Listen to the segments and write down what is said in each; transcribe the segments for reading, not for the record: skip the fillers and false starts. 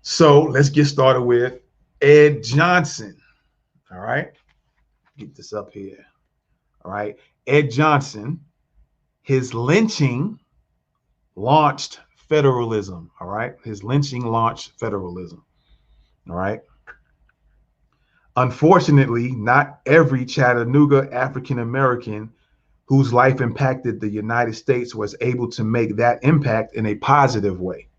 So let's get started with Ed Johnson. All right. Get this up here. All right. Ed Johnson, his lynching launched federalism. All right. His lynching launched federalism. All right. Unfortunately, not every Chattanooga African American whose life impacted the United States was able to make that impact in a positive way.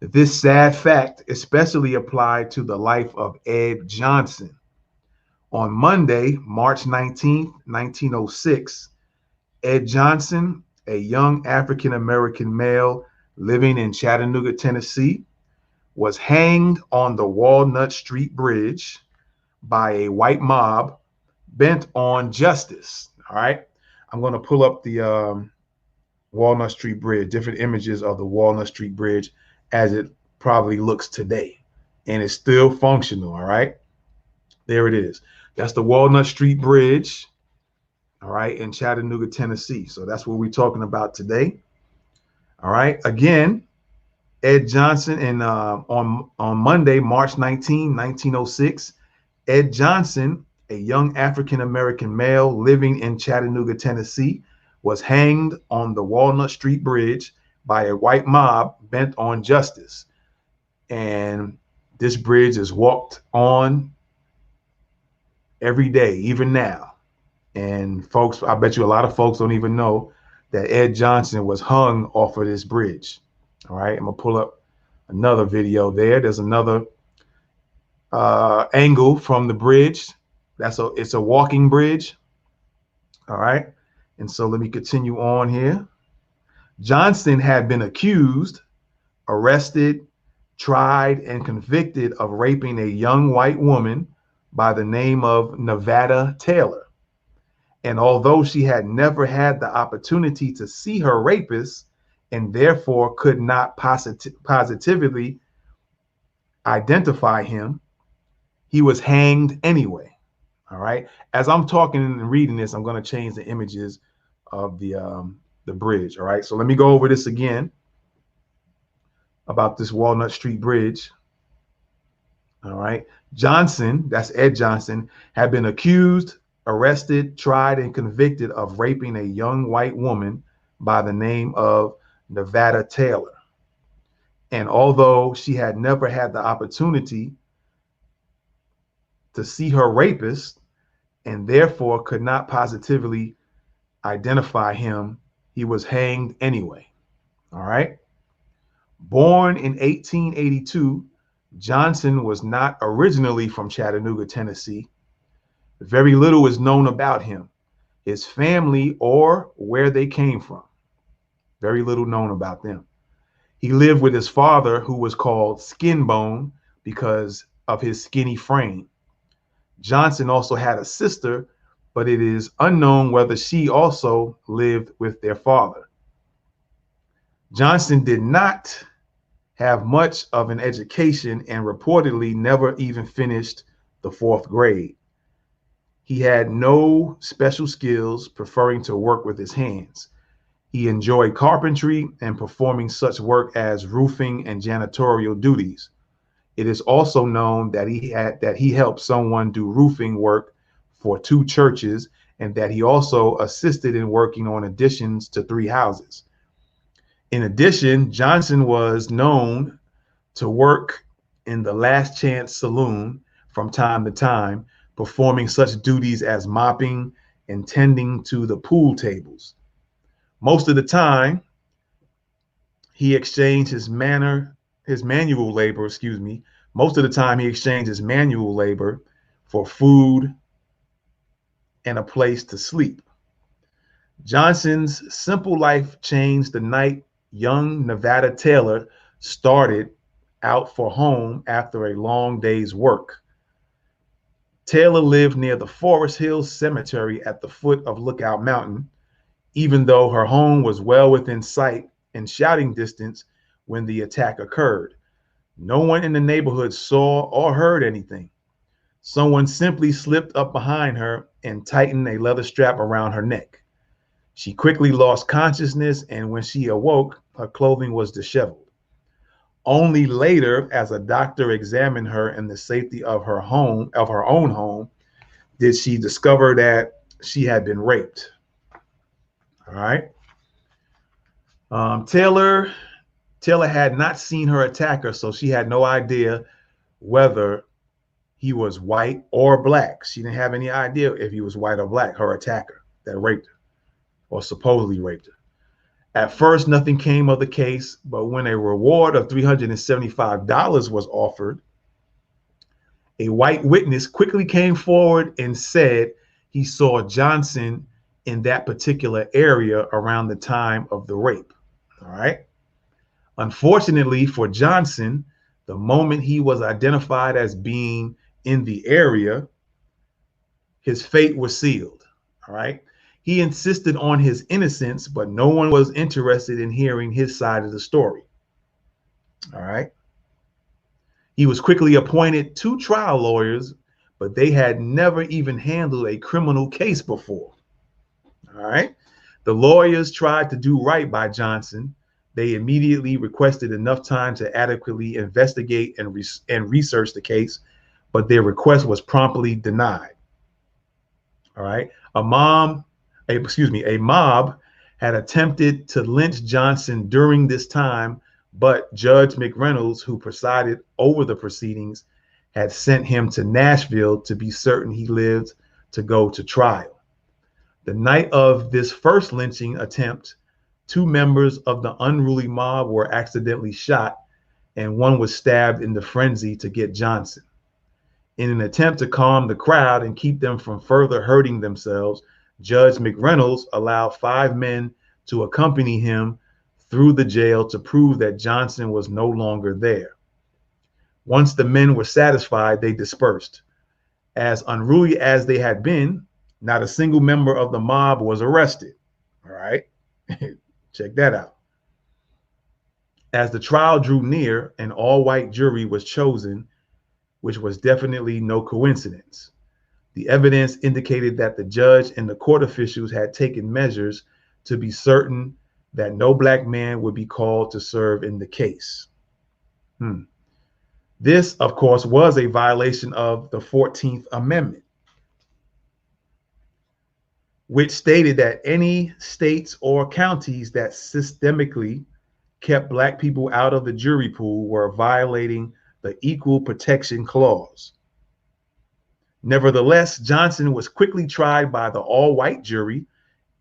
This sad fact especially applied to the life of Ed Johnson. On Monday, March 19th, 1906, Ed Johnson, a young African American male living in Chattanooga, Tennessee, was hanged on the Walnut Street Bridge by a white mob bent on justice. All right. I'm going to pull up the Walnut Street Bridge, different images of the Walnut Street Bridge as it probably looks today. And it's still functional. All right. There it is. That's the Walnut Street Bridge. All right. In Chattanooga, Tennessee. So that's what we're talking about today. All right. Again, Ed Johnson, and on Monday, March 19, 1906, Ed Johnson, a young African American male living in Chattanooga, Tennessee, was hanged on the Walnut Street Bridge by a white mob bent on justice. And this bridge is walked on every day, even now. And folks, I bet you a lot of folks don't even know that Ed Johnson was hung off of this bridge. All right, I'm gonna pull up another video there. There's another angle from the bridge. It's a walking bridge. All right. And so let me continue on here. Johnson had been accused, arrested, tried, and convicted of raping a young white woman by the name of Nevada Taylor. And although she had never had the opportunity to see her rapist and therefore could not positively identify him, he was hanged anyway. All right. As I'm talking and reading this, I'm going to change the images of the bridge. All right. So let me go over this again about this Walnut Street Bridge. All right. Johnson, that's Ed Johnson, had been accused, arrested, tried, and convicted of raping a young white woman by the name of Nevada Taylor. And although she had never had the opportunity to see her rapist and therefore could not positively identify him, he was hanged anyway. All right. Born in 1882, Johnson was not originally from Chattanooga, Tennessee. Very little is known about him, his family, or where they came from. Very little known about them. He lived with his father, who was called Skinbone because of his skinny frame. Johnson also had a sister, but it is unknown whether she also lived with their father. Johnson did not have much of an education and reportedly never even finished the fourth grade. He had no special skills, preferring to work with his hands. He enjoyed carpentry and performing such work as roofing and janitorial duties. It is also known that he helped someone do roofing work for 2 churches, and that he also assisted in working on additions to 3 houses. In addition, Johnson was known to work in the Last Chance Saloon from time to time, performing such duties as mopping and tending to the pool tables. Most of the time, he exchanged his manual labor, most of the time he exchanged his manual labor for food and a place to sleep. Johnson's simple life changed the night young Nevada Taylor started out for home after a long day's work. Taylor lived near the Forest Hills Cemetery at the foot of Lookout Mountain, even though her home was well within sight and shouting distance when the attack occurred. No one in the neighborhood saw or heard anything. Someone simply slipped up behind her and tightened a leather strap around her neck. She quickly lost consciousness, and when she awoke, her clothing was disheveled. Only later, as a doctor examined her in the safety of her own home, did she discover that she had been raped. All right. Taylor had not seen her attacker, so she had no idea whether he was white or black. She didn't have any idea if he was white or black, her attacker that raped her or supposedly raped her. At first, nothing came of the case, but when a reward of $375 was offered, a white witness quickly came forward and said he saw Johnson in that particular area around the time of the rape. All right. Unfortunately for Johnson, the moment he was identified as being in the area, his fate was sealed. All right. He insisted on his innocence, but no one was interested in hearing his side of the story. All right. He was quickly appointed 2 trial lawyers, but they had never even handled a criminal case before. All right. The lawyers tried to do right by Johnson. They immediately requested enough time to adequately investigate and research the case, but their request was promptly denied. All right. A mob had attempted to lynch Johnson during this time, but Judge McReynolds, who presided over the proceedings, had sent him to Nashville to be certain he lived to go to trial. The night of this first lynching attempt, 2 members of the unruly mob were accidentally shot, and one was stabbed in the frenzy to get Johnson. In an attempt to calm the crowd and keep them from further hurting themselves, Judge McReynolds allowed 5 men to accompany him through the jail to prove that Johnson was no longer there. Once the men were satisfied, they dispersed. As unruly as they had been, not a single member of the mob was arrested. All right. Check that out. As the trial drew near, an all-white jury was chosen, which was definitely no coincidence. The evidence indicated that the judge and the court officials had taken measures to be certain that no black man would be called to serve in the case. This, of course, was a violation of the 14th Amendment, which stated that any states or counties that systemically kept black people out of the jury pool were violating the Equal Protection Clause. Nevertheless, Johnson was quickly tried by the all-white jury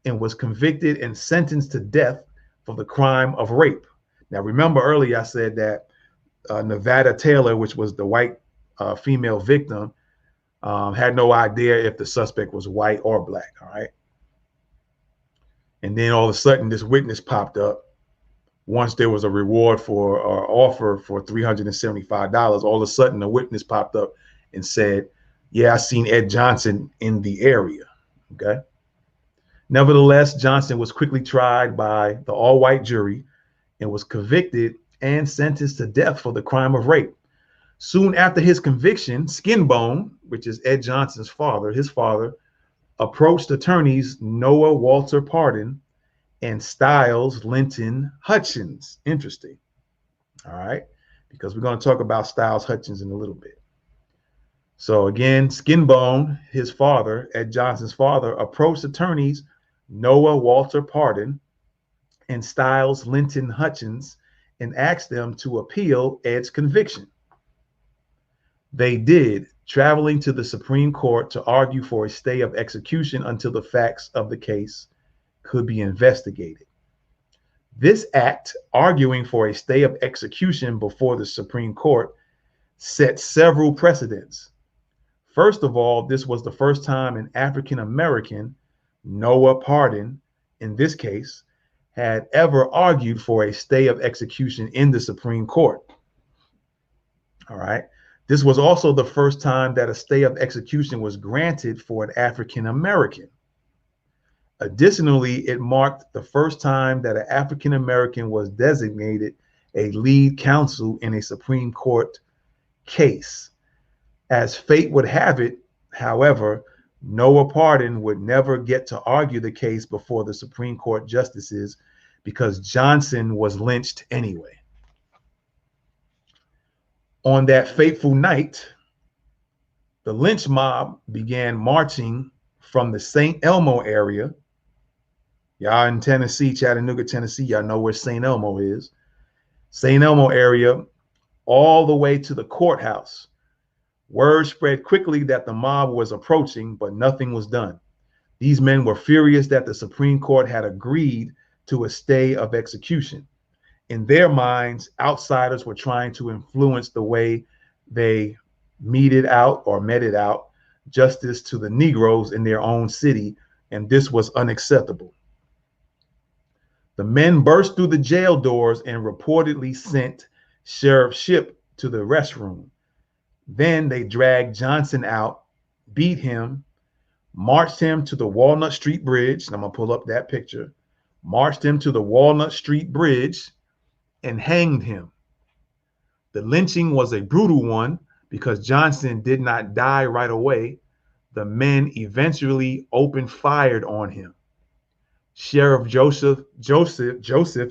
and was convicted and sentenced to death for the crime of rape. Now, remember earlier I said that Nevada Taylor, which was the white female victim, had no idea if the suspect was white or black, all right? And then all of a sudden, this witness popped up. Once there was a reward for or offer for $375, all of a sudden the witness popped up and said, yeah, I seen Ed Johnson in the area, okay? Nevertheless, Johnson was quickly tried by the all-white jury and was convicted and sentenced to death for the crime of rape. Soon after his conviction, Skinbone, which is Ed Johnson's father, his father, approached attorneys Noah Walter Pardon and Styles Linton Hutchins. Interesting. All right. Because we're going to talk about Styles Hutchins in a little bit. So again, Skinbone, his father, Ed Johnson's father, approached attorneys Noah Walter Pardon and Styles Linton Hutchins and asked them to appeal Ed's conviction. They did, traveling to the Supreme Court to argue for a stay of execution until the facts of the case could be investigated. This act, arguing for a stay of execution before the Supreme Court, set several precedents. First of all, this was the first time an African American, Noah Pardon, in this case, had ever argued for a stay of execution in the Supreme Court. All right. This was also the first time that a stay of execution was granted for an African American. Additionally, it marked the first time that an African American was designated a lead counsel in a Supreme Court case. As fate would have it, however, Noah Pardon would never get to argue the case before the Supreme Court justices because Johnson was lynched anyway. On that fateful night, the lynch mob began marching from the St. Elmo area. Y'all in Tennessee, Chattanooga, Tennessee, y'all know where St. Elmo is. St. Elmo area, all the way to the courthouse. Word spread quickly that the mob was approaching, but nothing was done. These men were furious that the Supreme Court had agreed to a stay of execution. In their minds, outsiders were trying to influence the way they meted out justice to the Negroes in their own city, and this was unacceptable. The men burst through the jail doors and reportedly sent Sheriff Shipp to the restroom. Then they dragged Johnson out, beat him, marched him to the Walnut Street Bridge. And I'm going to pull up that picture. Marched him to the Walnut Street Bridge and hanged him. The lynching was a brutal one because Johnson did not die right away. The men eventually opened fire on him. Sheriff Joseph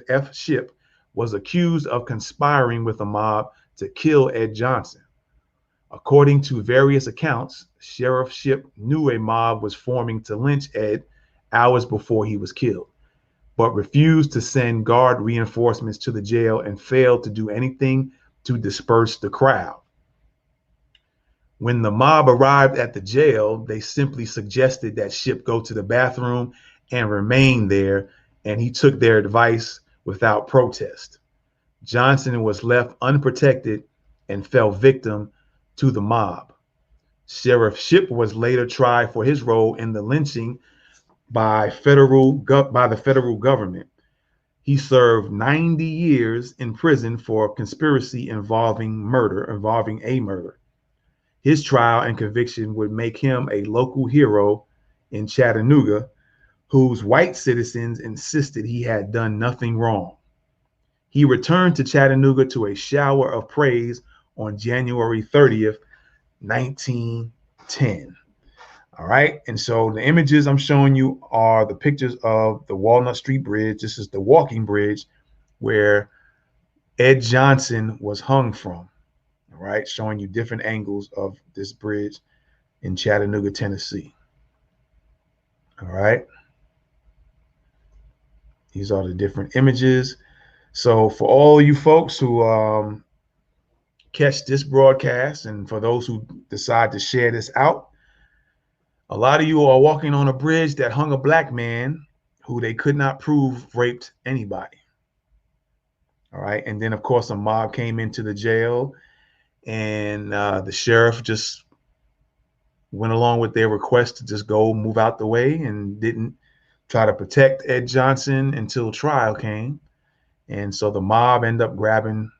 F. Shipp was accused of conspiring with the mob to kill Ed Johnson. According to various accounts, Sheriff Shipp knew a mob was forming to lynch Ed hours before he was killed, but refused to send guard reinforcements to the jail and failed to do anything to disperse the crowd. When the mob arrived at the jail, they simply suggested that Shipp go to the bathroom and remain there, and he took their advice without protest. Johnson was left unprotected and fell victim to the mob. Sheriff Shipp was later tried for his role in the lynching by the federal government. He served 90 years in prison for conspiracy involving a murder. His trial and conviction would make him a local hero in Chattanooga, whose white citizens insisted he had done nothing wrong. He returned to Chattanooga to a shower of praise on January 30th, 1910. All right. And so the images I'm showing you are the pictures of the Walnut Street Bridge. This is the walking bridge where Ed Johnson was hung from. All right. Showing you different angles of this bridge in Chattanooga, Tennessee. All right. These are the different images. So for all you folks who catch this broadcast, and for those who decide to share this out, a lot of you are walking on a bridge that hung a black man who they could not prove raped anybody. All right. And then, of course, a mob came into the jail, and the sheriff just went along with their request to just go move out the way and didn't try to protect Ed Johnson until trial came. And so the mob ended up grabbing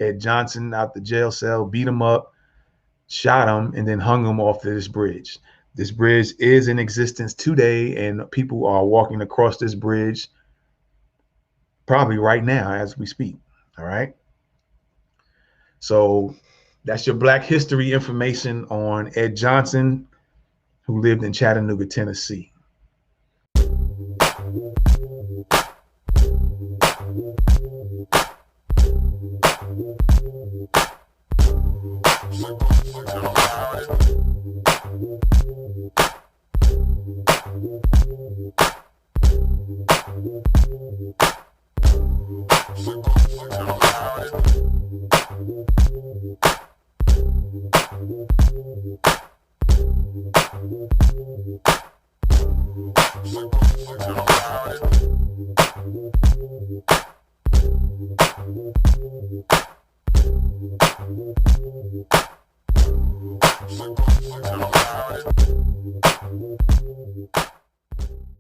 Ed Johnson out the jail cell, beat him up, shot him, and then hung him off this bridge. This bridge is in existence today, and people are walking across this bridge probably right now as we speak. All right. So that's your Black history information on Ed Johnson, who lived in Chattanooga, Tennessee.